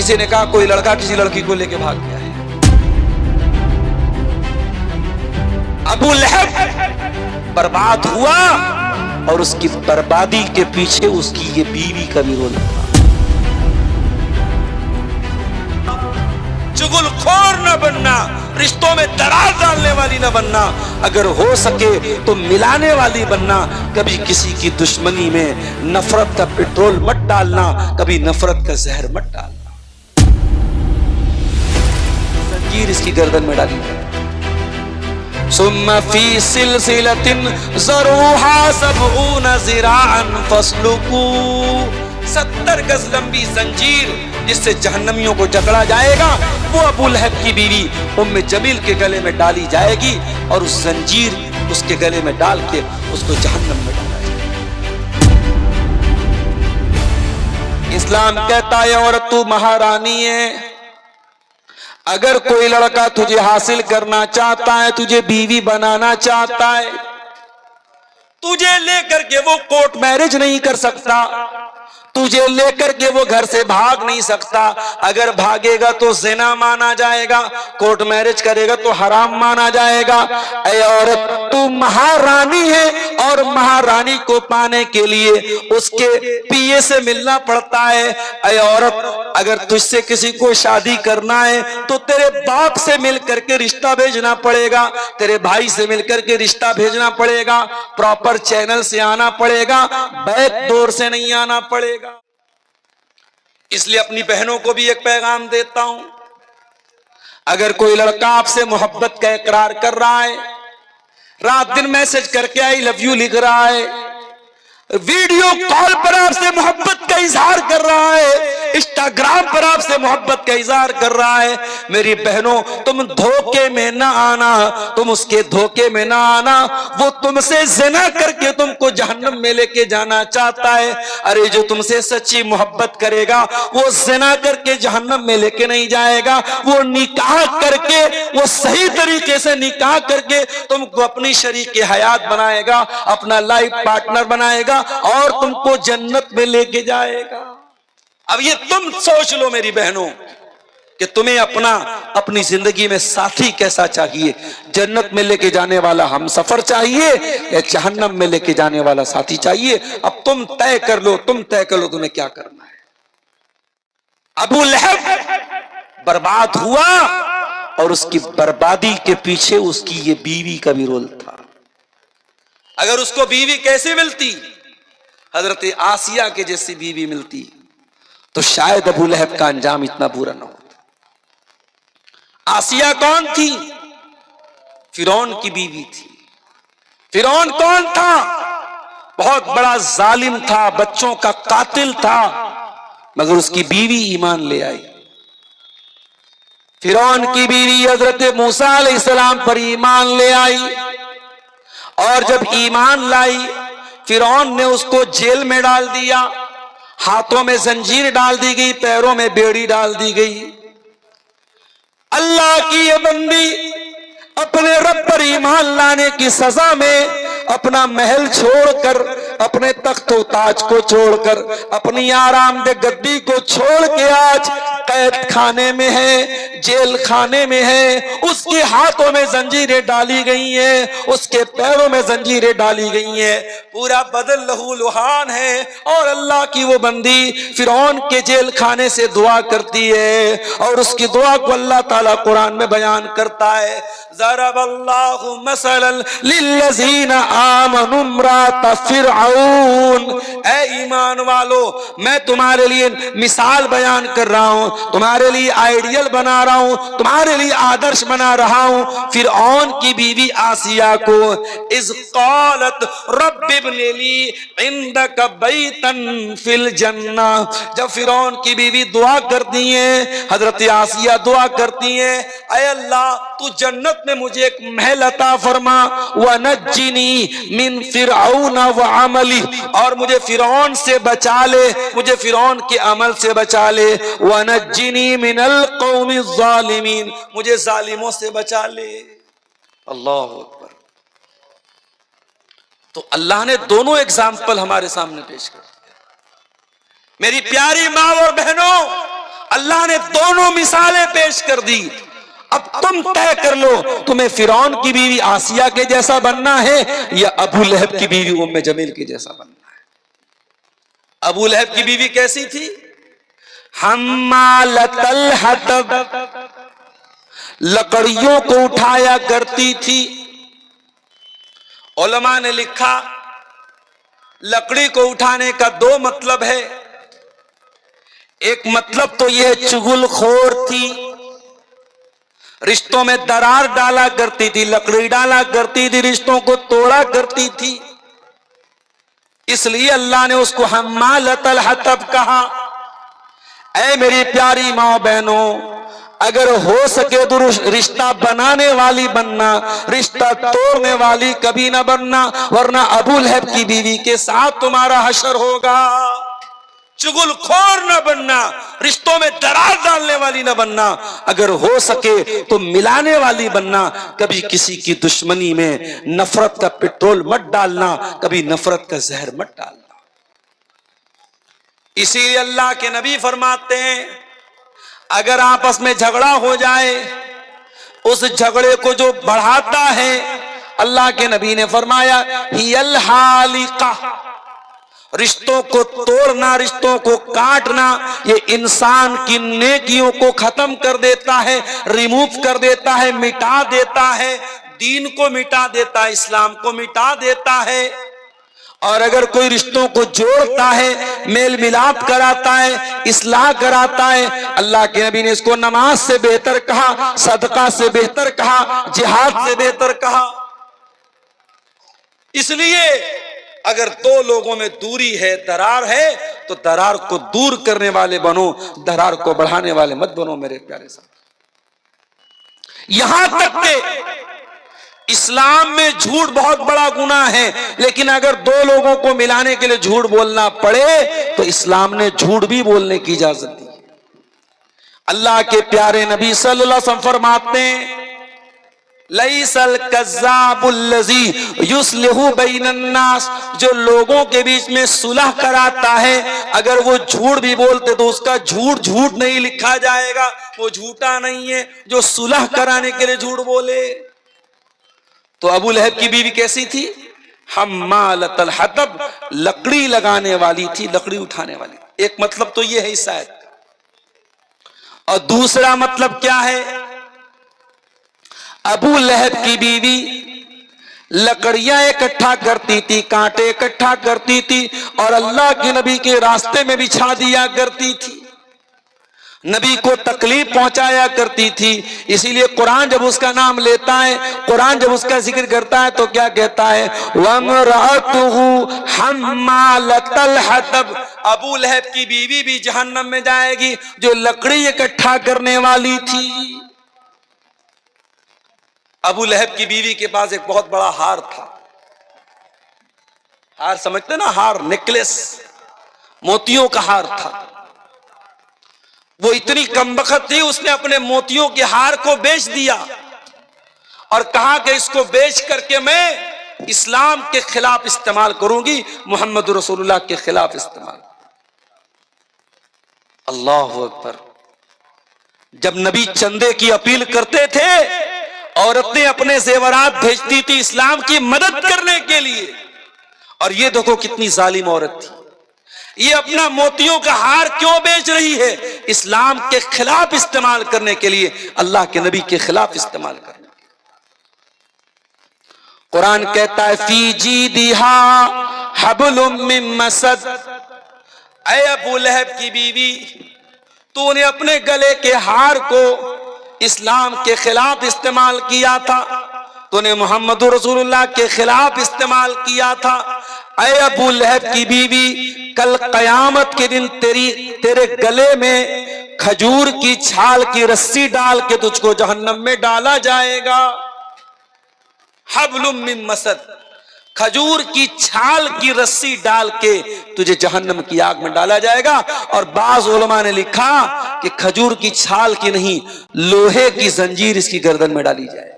किसी ने कहा कोई लड़का किसी लड़की को लेके भाग गया है। अबू लहब बर्बाद हुआ और उसकी बर्बादी के पीछे उसकी ये बीवी का भी रोल था। चुगलखोर न बनना, रिश्तों में दरार डालने वाली न बनना, अगर हो सके तो मिलाने वाली बनना। कभी किसी की दुश्मनी में नफरत का पेट्रोल मत डालना, कभी नफरत का जहर मत डालना। जंजीर इसकी गर्दन में डाली। सुम्मा फी सिलसिलतिन ज़रूहा सबऊना ज़िराअन फस्लुकू। 70 गज लंबी जंजीर जिससे जहन्नमियों को जकड़ा जाएगा, वो अबू लहब की बीवी उम्मे जमील के गले में डाली जाएगी और उस जंजीर उसके गले में डाल के उसको जहन्नम में डाला जाएगा। इस्लाम कहता है औरत तू महारानी है। अगर कोई लड़का तुझे हासिल करना चाहता है, तुझे बीवी बनाना चाहता है, तुझे लेकर के वो कोर्ट मैरिज नहीं कर सकता, तुझे लेकर के वो घर से भाग नहीं सकता। अगर भागेगा तो ज़िना माना जाएगा, कोर्ट मैरिज करेगा तो हराम माना जाएगा। ऐ औरत तू महारानी है और महारानी को पाने के लिए उसके पिए से मिलना पड़ता है। ऐ औरत अगर तुझसे किसी को शादी करना है तो तेरे बाप से मिल करके रिश्ता भेजना पड़ेगा, तेरे भाई से मिलकर के रिश्ता भेजना पड़ेगा, प्रॉपर चैनल से आना पड़ेगा, बैक डोर से नहीं आना पड़ेगा। इसलिए अपनी बहनों को भी एक पैगाम देता हूं, अगर कोई लड़का आपसे मोहब्बत का इकरार कर रहा है, रात दिन मैसेज करके आई लव यू लिख रहा है, वीडियो कॉल पर आपसे मोहब्बत का इजहार कर रहा है, इंस्टाग्राम पर आपसे मोहब्बत का इजहार कर रहा है, मेरी बहनों तुम धोखे में ना आना, तुम उसके धोखे में ना आना। वो तुमसे ज़िना करके तुमको जहन्नम में लेके जाना चाहता है। अरे जो तुमसे सच्ची मोहब्बत करेगा वो ज़िना करके जहन्नम में लेके नहीं जाएगा, वो निकाह करके, वो सही तरीके से निकाह करके तुमको अपनी शरीक हयात बनाएगा, अपना लाइफ पार्टनर बनाएगा और तुमको जन्नत में लेके जाएगा। अब ये तुम सोच लो मेरी बहनों कि तुम्हें अपनी जिंदगी में साथी कैसा चाहिए, जन्नत में लेके जाने वाला हम सफर चाहिए या जहन्नम में लेके जाने वाला साथी चाहिए। अब तुम तय कर लो, तुम्हें क्या करना है। अबू लहब बर्बाद हुआ और उसकी बर्बादी के पीछे उसकी ये बीवी का भी रोल था। अगर उसको बीवी कैसे मिलती, हजरत आसिया के जैसी बीवी मिलती तो शायद अबू लहब का अंजाम इतना बुरा ना होता। आसिया कौन थी? फिरौन की बीवी थी। फिरौन कौन था? बहुत बड़ा जालिम था, बच्चों का कातिल था, मगर उसकी बीवी ईमान ले आई। फिरौन की बीवी हजरत मूसा अलैहिस्सलाम पर ईमान ले आई और जब ईमान लाई फिरौन ने उसको जेल में डाल दिया, हाथों में जंजीर डाल दी गई, पैरों में बेड़ी डाल दी गई। अल्लाह की ये बंदी अपने रब पर ईमान लाने की सजा में अपना महल छोड़कर, अपने तख्त ताज को छोड़कर, अपनी आरामदेह गद्दी को छोड़ के आज कैद खाने में है, जेल खाने में है। उसके हाथों में जंजीरें डाली गई हैं, उसके पैरों में जंजीरें डाली गई हैं, पूरा बदन लहू लुहान है। और अल्लाह की वो बंदी फिरौन के जेल खाने से दुआ करती है और उसकी दुआ को अल्लाह ताला कुरान में बयान करता है। ज़रबल्लाहु मसलन लिल्लज़ीना आमनु इम्रात फिरऔन। ऐ ईमान वालो, मैं तुम्हारे लिए मिसाल बयान कर रहा हूं, तुम्हारे लिए आइडियल बना रहा हूं, तुम्हारे लिए आदर्श बना रहा हूं फिरऔन की बीवी आसिया को। इज़ क़ालत रब्बि इब्नि ली इंदक बैतन फिल जन्ना। जब फिरौन की बीवी दुआ करती है, हजरत आसिया दुआ करती है, ऐ अल्लाह तू जन्नत में मुझे एक महल अता फरमा, व नज्जिनी मिन फिरऔन व अमली, और मुझे फिरौन से बचा ले, मुझे फिरौन के अमल से बचा ले, व नज्जिनी मिनल कौमि ज़ालिमीन, मुझे जालिमों से बचा ले। अल्लाह अकबर। तो अल्लाह ने दोनों एग्जाम्पल हमारे सामने पेश कर दिया। मेरी प्यारी माँ और बहनों, अल्लाह ने दोनों मिसालें पेश कर दी। अब तुम तय कर लो, तुम्हें फिरौन की बीवी आसिया के जैसा बनना है या अबू लहब की बीवी उम्मे जमील के जैसा बनना है। अबू लहब की बीवी कैसी थी? हम्मालतल हतब, लकड़ियों को उठाया करती थी। उलमा ने लिखा लकड़ी को उठाने का दो मतलब है। एक मतलब तो यह चुगलखोर थी, रिश्तों में दरार डाला करती थी, लकड़ी डाला करती थी, रिश्तों को तोड़ा करती थी, इसलिए अल्लाह ने उसको हम्मालतल हतब कहा। ऐ मेरी प्यारी माँ बहनों, अगर हो सके तो रिश्ता बनाने वाली बनना, रिश्ता तोड़ने वाली कभी ना बनना, वरना अबू लहब की बीवी के साथ तुम्हारा हशर होगा। चुगलखोर न बनना, रिश्तों में दरार डालने वाली न बनना, अगर हो सके तो मिलाने वाली बनना। कभी किसी की दुश्मनी में नफरत का पेट्रोल मत डालना, कभी नफरत का जहर मत डालना। इसीलिए अल्लाह के नबी फरमाते हैं, अगर आपस में झगड़ा हो जाए, उस झगड़े को जो बढ़ाता है, अल्लाह के नबी ने फरमाया हियल हालिका, रिश्तों को तोड़ना, रिश्तों को काटना, ये इंसान की नेकियों को खत्म कर देता है, रिमूव कर देता है, मिटा देता है, दीन को मिटा देता है, इस्लाम को मिटा देता है। और अगर कोई रिश्तों को जोड़ता है, मेल मिलाप कराता है, इस्लाह कराता है, अल्लाह के नबी ने इसको नमाज से बेहतर कहा, सदका से बेहतर कहा, जिहाद से बेहतर कहा। इसलिए अगर दो लोगों में दूरी है, दरार है, तो दरार को दूर करने वाले बनो, दरार को बढ़ाने वाले मत बनो मेरे प्यारे साहब। यहां तक के इस्लाम में झूठ बहुत बड़ा गुनाह है, लेकिन अगर दो लोगों को मिलाने के लिए झूठ बोलना पड़े तो इस्लाम ने झूठ भी बोलने की इजाजत दी। अल्लाह के प्यारे नबी सल्लल्लाहु अलैहि वसल्लम फरमाते हैं, लैसल कज़्ज़ाबुल्लज़ी युस्लिहु बैनन्नास, जो लोगों के बीच में सुलह कराता है, अगर वो झूठ भी बोलते तो उसका झूठ झूठ नहीं लिखा जाएगा, वो झूठा नहीं है जो सुलह कराने के लिए झूठ बोले। तो अबू लहब की बीवी कैसी थी? हम्मालतल हतब, लकड़ी लगाने वाली थी, लकड़ी उठाने वाली। एक मतलब तो ये है इस आयत का। और दूसरा मतलब क्या है? अबू लहब की बीवी लकड़ियां इकट्ठा करती थी, कांटे इकट्ठा करती थी और अल्लाह के नबी के रास्ते में बिछा दिया करती थी, नबी को तकलीफ पहुंचाया करती थी। इसीलिए कुरान जब उसका नाम लेता है, कुरान जब उसका जिक्र करता है तो क्या कहता है? वमरातुहु हम्मालतल हतब, अबू लहब की बीवी भी जहन्नम में जाएगी जो लकड़ी इकट्ठा करने वाली थी। अबू लहब की बीवी के पास एक बहुत बड़ा हार था। हार समझते ना, हार, नेकलेस, मोतियों का हार था। वो इतनी कमबख्त थी, उसने अपने मोतियों के हार को बेच दिया और कहा कि इसको बेच करके मैं इस्लाम के खिलाफ इस्तेमाल करूंगी, मोहम्मद रसूलुल्लाह के खिलाफ इस्तेमाल। अल्लाह अकबर। जब नबी चंदे की अपील करते थे, औरतें अपने जेवरात भेजती थी इस्लाम की मदद करने के लिए। और ये देखो कितनी जालिम औरत थी, ये अपना मोतियों का हार क्यों बेच रही है? इस्लाम के खिलाफ इस्तेमाल करने के लिए, अल्लाह के नबी के खिलाफ इस्तेमाल करने। कुरान कहता है फी जीदिहा हब्लुम मिन मसद, ऐ अबू लहब की बीवी, तूने अपने गले के हार को इस्लाम के खिलाफ इस्तेमाल किया था, तूने मोहम्मद रसूलुल्लाह के खिलाफ इस्तेमाल किया था। ऐ अबू लहब की बीवी, कल कयामत के दिन तेरे गले में खजूर की छाल की रस्सी डाल के तुझको जहन्नम में डाला जाएगा। हब्लुम मिन मसद, खजूर की छाल की रस्सी डाल के तुझे जहन्नम की आग में डाला जाएगा। और बाज़ उलमा ने लिखा कि खजूर की छाल की नहीं, लोहे की जंजीर इसकी गर्दन में डाली जाए।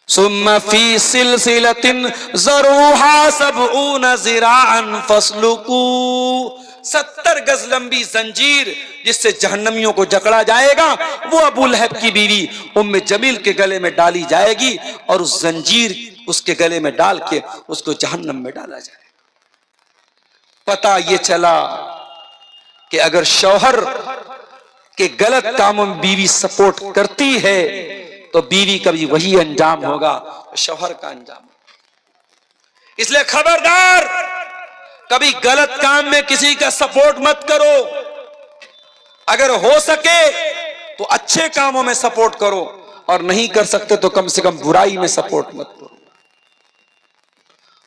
सुम्मा फी सिलसिलतिन ज़रूहा सबऊन ज़िराअन फस्लुकू, 70 गज लंबी जंजीर जिससे जहन्नमियों को जकड़ा जाएगा, वो अबू लहब की बीवी उम्मे जमील के गले में डाली जाएगी और उस जंजीर उसके गले में डाल के उसको जहन्नम में डाला जाएगा। पता ये चला कि अगर शौहर के गलत कामों में बीवी सपोर्ट करती है तो बीवी का भी वही अंजाम होगा, शौहर का अंजाम। इसलिए खबरदार, कभी गलत काम में किसी का सपोर्ट मत करो। अगर हो सके तो अच्छे कामों में सपोर्ट करो, और नहीं कर सकते तो कम से कम बुराई में सपोर्ट मत करो।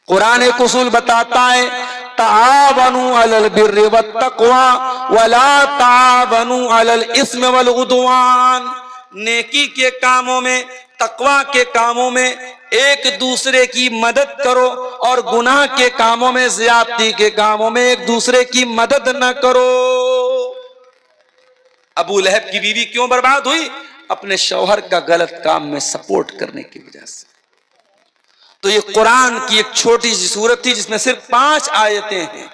कुरान एक उसूल बताता है, तावनु अलल बिर्रि वत तक़वा वला तावनु अलल इस्म वल उद्वान। नेकी के कामों में, तकवा के कामों में एक दूसरे की मदद करो, और गुनाह के कामों में, ज्यादती के कामों में एक दूसरे की मदद न करो। अबू लहब की बीवी क्यों बर्बाद हुई? अपने शौहर का गलत काम में सपोर्ट करने की वजह से। तो ये कुरान की एक छोटी सी सूरत थी जिसमें सिर्फ 5 आयतें हैं।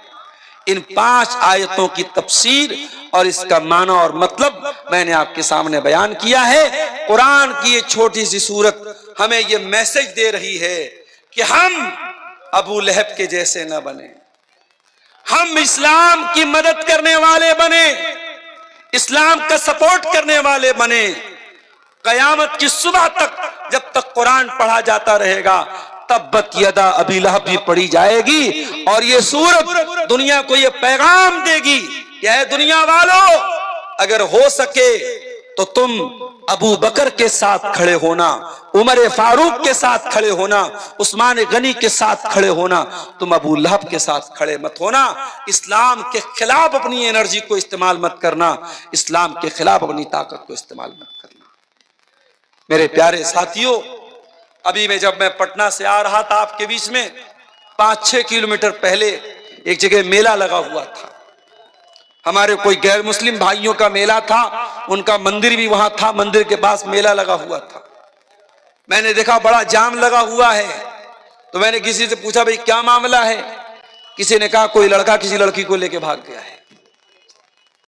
इन 5 आयतों की तफसीर और इसका माना और मतलब मैंने आपके सामने बयान किया है। कुरान की ये छोटी सी सूरत हमें ये मैसेज दे रही है कि हम अबू लहब के जैसे न बने, हम इस्लाम की मदद करने वाले बने, इस्लाम का सपोर्ट करने वाले बने। कयामत की सुबह तक जब तक कुरान पढ़ा जाता रहेगा, तब्बत यदा अबी लहब भी पढ़ी जाएगी, और ये सूरत दुनिया को ये पैगाम देगी कि ऐ दुनिया वालों, अगर हो सके तो तुम अबू बकर के साथ खड़े होना, उमर फारूक के साथ खड़े होना, उस्मान गनी के साथ खड़े होना, तुम अबू लहब के साथ खड़े मत होना। इस्लाम के खिलाफ अपनी एनर्जी को इस्तेमाल मत करना, इस्लाम के खिलाफ अपनी ताकत को इस्तेमाल मत करना। मेरे प्यारे साथियों, अभी जब मैं पटना से आ रहा था आपके बीच में, 5-6 किलोमीटर पहले एक जगह मेला लगा हुआ था। हमारे कोई गैर मुस्लिम भाइयों का मेला था, उनका मंदिर भी वहां था, मंदिर के पास मेला लगा हुआ था। मैंने देखा बड़ा जाम लगा हुआ है, तो मैंने किसी से पूछा भाई क्या मामला है? किसी ने कहा कोई लड़का किसी लड़की को लेके भाग गया है।